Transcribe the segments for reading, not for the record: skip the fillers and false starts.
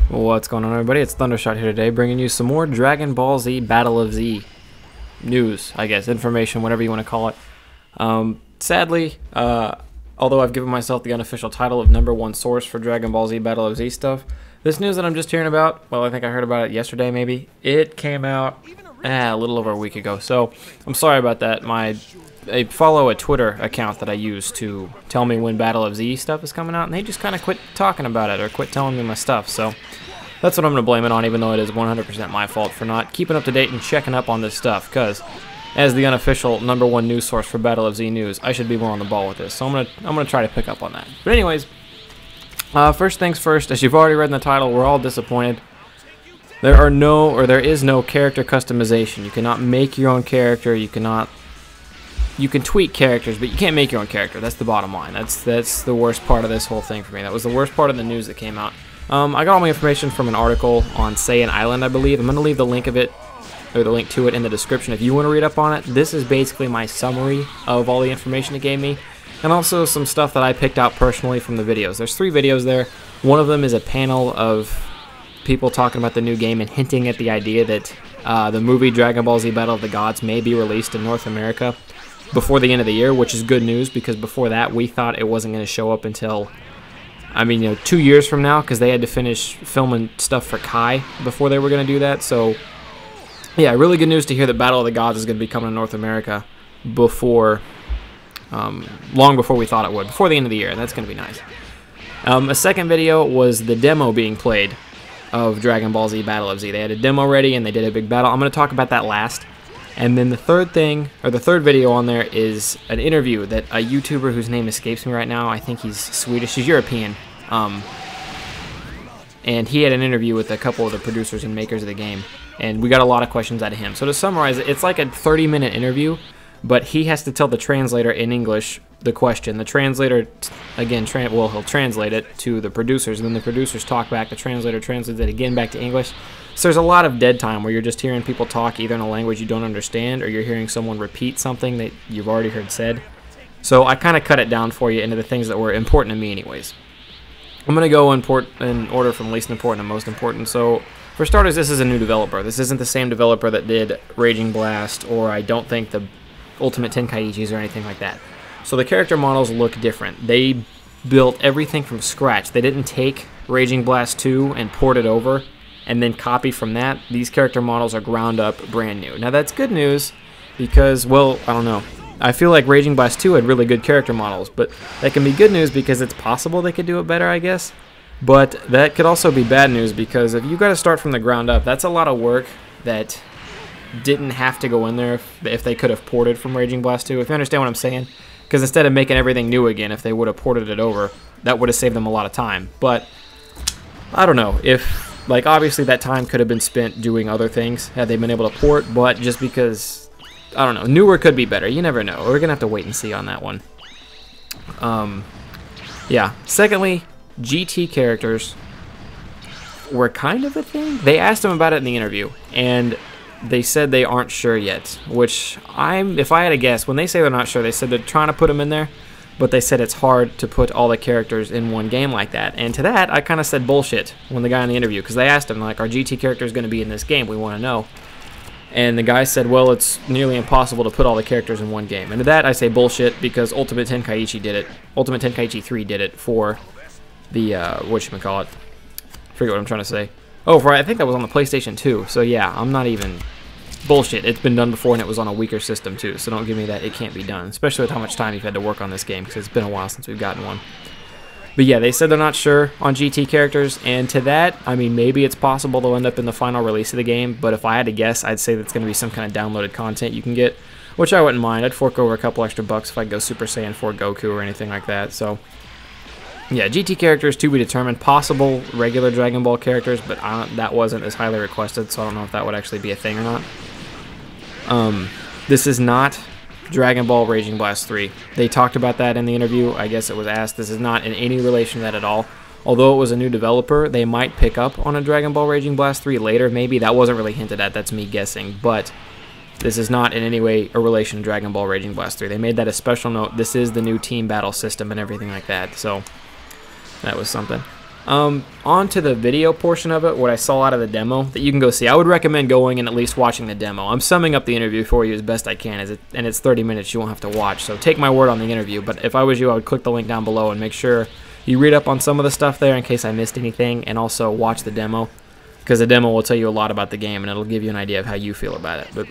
What's going on, everybody? It's Thundershot here today, bringing you some more Dragon Ball Z Battle of Z news, I guess, information, whatever you want to call it. Sadly, although I've given myself the unofficial title of #1 source for Dragon Ball Z Battle of Z stuff, this news that I'm just hearing about, well, I think I heard about it yesterday, maybe. It came out a little over a week ago, so I'm sorry about that. I follow a Twitter account that I use to tell me when Battle of Z stuff is coming out, and they just kind of quit talking about it or quit telling me my stuff, so that's what I'm going to blame it on, even though it is 100% my fault for not keeping up to date and checking up on this stuff, because as the unofficial #1 news source for Battle of Z news, I should be more on the ball with this, so I'm gonna try to pick up on that. But anyways, first things first, as you've already read in the title, we're all disappointed. There is no character customization. You cannot make your own character. You can tweak characters, but you can't make your own character. That's the bottom line. That's the worst part of this whole thing for me. That was the worst part of the news that came out. I got all my information from an article on Saiyan Island, I believe. I'm going to leave the link of it, or the link to it, in the description if you want to read up on it. This is basically my summary of all the information it gave me, and also some stuff that I picked out personally from the videos. There's 3 videos there. One of them is a panel of people talking about the new game and hinting at the idea that the movie Dragon Ball Z Battle of the Gods may be released in North America before the end of the year, which is good news, because before that we thought it wasn't going to show up until, 2 years from now, because they had to finish filming stuff for Kai before they were going to do that. So yeah, really good news to hear that Battle of the Gods is going to be coming to North America before, long before we thought it would, before the end of the year, and that's going to be nice. A second video was the demo being played of Dragon Ball Z Battle of Z. They had a demo ready and they did a big battle. I'm going to talk about that last. And then the third video on there is an interview that a YouTuber whose name escapes me right now, I think he's Swedish, he's European, and he had an interview with a couple of the producers and makers of the game, and we got a lot of questions out of him. So to summarize it, it's like a 30-minute interview, but he has to tell the translator in English the question. The translator, again, he'll translate it to the producers, and then the producers talk back, the translator translates it again back to English. So there's a lot of dead time where you're just hearing people talk either in a language you don't understand, or you're hearing someone repeat something that you've already heard said. So I kind of cut it down for you into the things that were important to me anyways. I'm going to go in order from least important to most important. So for starters, this is a new developer. This isn't the same developer that did Raging Blast, or I don't think the Ultimate Tenkaichis or anything like that. So the character models look different. They built everything from scratch. They didn't take Raging Blast 2 and port it over and then copy from that. These character models are ground up, brand new. Now that's good news because, well, I don't know. I feel like Raging Blast 2 had really good character models, but that can be good news because it's possible they could do it better, I guess. But that could also be bad news because if you got to start from the ground up, that's a lot of work that didn't have to go in there if they could have ported from Raging Blast 2, if you understand what I'm saying. Because instead of making everything new again, if they would have ported it over, that would have saved them a lot of time. But I don't know if, like, obviously that time could have been spent doing other things had they been able to port, but just because, I don't know, newer could be better. You never know. We're going to have to wait and see on that one. Yeah. Secondly, GT characters were kind of a thing. They asked them about it in the interview, and they said they aren't sure yet, which if I had to guess, when they say they're not sure, they said they're trying to put them in there, but they said it's hard to put all the characters in one game like that. And to that, I kind of said bullshit when the guy in the interview, because they asked him, like, are GT characters going to be in this game? We want to know. And the guy said, well, it's nearly impossible to put all the characters in one game. And to that, I say bullshit, because Ultimate Tenkaichi did it. Ultimate Tenkaichi 3 did it for the, whatchamacallit. Forget what I'm trying to say. Oh, I think that was on the PlayStation 2. So yeah, I'm not even bullshit. It's been done before, and it was on a weaker system too. So don't give me that it can't be done, especially with how much time you've had to work on this game, because it's been a while since we've gotten one. But yeah, they said they're not sure on GT characters, and to that, maybe it's possible they'll end up in the final release of the game. But if I had to guess, I'd say that's going to be some kind of downloaded content you can get, which I wouldn't mind. I'd fork over a couple extra bucks if I go Super Saiyan 4 Goku or anything like that. So yeah, GT characters to be determined. Possible regular Dragon Ball characters, but that wasn't as highly requested, so I don't know if that would actually be a thing or not. This is not Dragon Ball Raging Blast 3. They talked about that in the interview. I guess it was asked. This is not in any relation to that at all. Although it was a new developer, they might pick up on a Dragon Ball Raging Blast 3 later, maybe. That wasn't really hinted at. That's me guessing. But this is not in any way a relation to Dragon Ball Raging Blast 3. They made that a special note. This is the new team battle system and everything like that. So that was something. On to the video portion of it, what I saw out of the demo that you can go see. I would recommend going and at least watching the demo. I'm summing up the interview for you as best I can, and it's 30 minutes you won't have to watch, so take my word on the interview. But if I was you, I would click the link down below and make sure you read up on some of the stuff there in case I missed anything, and also watch the demo, because the demo will tell you a lot about the game, and it'll give you an idea of how you feel about it. But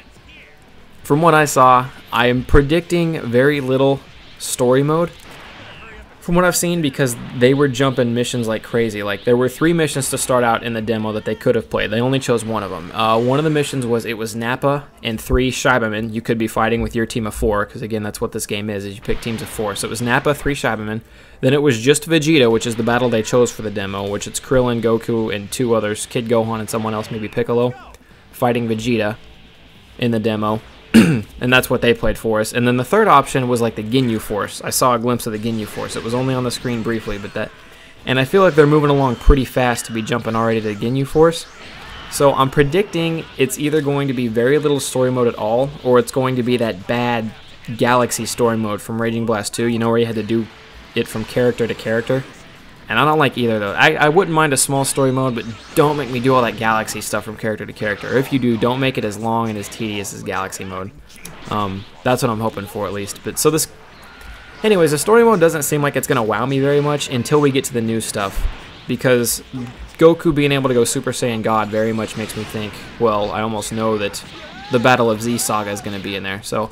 from what I saw, I am predicting very little story mode from what I've seen, because they were jumping missions like crazy. Like, there were 3 missions to start out in the demo that they could have played. They only chose one of them. One of the missions was Nappa and 3 Scheibemann. You could be fighting with your team of 4, because again, that's what this game is you pick teams of 4. So it was Nappa, 3 Scheibemann. Then it was just Vegeta, which is the battle they chose for the demo, which it's Krillin, Goku, and 2 others, Kid Gohan and someone else, maybe Piccolo, fighting Vegeta in the demo. And that's what they played for us. And then the third option was like the Ginyu Force. I saw a glimpse of the Ginyu Force. It was only on the screen briefly, but that... And I feel like they're moving along pretty fast to be jumping already to the Ginyu Force. So I'm predicting it's either going to be very little story mode at all, or it's going to be that bad Galaxy story mode from Raging Blast 2, you know, where you had to do it from character to character. And I don't like either, though. I wouldn't mind a small story mode, but don't make me do all that Galaxy stuff from character to character. Or if you do, don't make it as long and as tedious as Galaxy mode. That's what I'm hoping for, at least. But so this... Anyways, the story mode doesn't seem like it's going to wow me very much until we get to the new stuff. Because Goku being able to go Super Saiyan God very much makes me think, well, I almost know that the Battle of Z Saga is going to be in there. So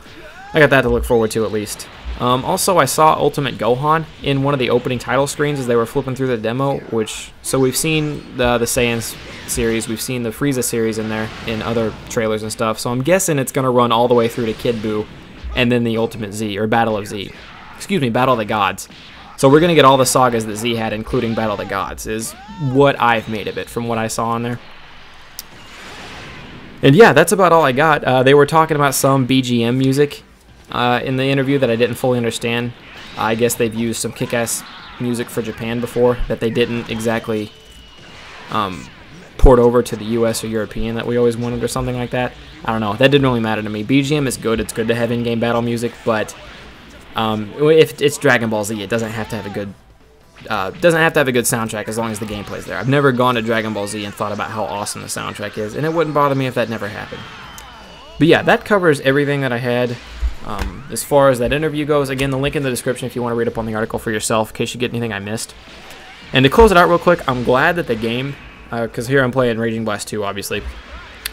I got that to look forward to, at least. Also, I saw Ultimate Gohan in one of the opening title screens as they were flipping through the demo, so we've seen the Saiyans series, we've seen the Frieza series in there in other trailers and stuff, so I'm guessing it's going to run all the way through to Kid Buu and then the Ultimate Z, or Battle of Z. Excuse me, Battle of the Gods. So we're going to get all the sagas that Z had, including Battle of the Gods, is what I've made of it from what I saw on there. And yeah, that's about all I got. They were talking about some BGM music in the interview that I didn't fully understand. I guess they've used some kick-ass music for Japan before that they didn't exactly port over to the US or European that we always wanted, or something like that. I don't know. That didn't really matter to me. BGM is good. It's good to have in-game battle music, but if it's Dragon Ball Z, it doesn't have to have a good soundtrack as long as the gameplay's there. I've never gone to Dragon Ball Z and thought about how awesome the soundtrack is, and it wouldn't bother me if that never happened. But yeah, that covers everything that I had. As far as that interview goes, again, the link in the description if you want to read up on the article for yourself in case you get anything I missed. And to close it out real quick, I'm glad that the game, because here I'm playing Raging Blast 2, obviously,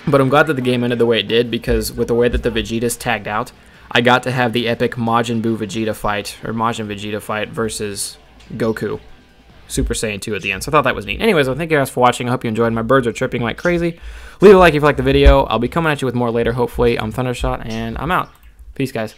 but I'm glad that the game ended the way it did, because with the way that the Vegetas tagged out, I got to have the epic Majin Buu Vegeta fight, or Majin Vegeta fight versus Goku Super Saiyan 2 at the end. So I thought that was neat. Anyways, well, thank you guys for watching. I hope you enjoyed. My birds are chirping like crazy. Leave a like if you like the video. I'll be coming at you with more later, hopefully. I'm Thundershot, and I'm out. Peace, guys.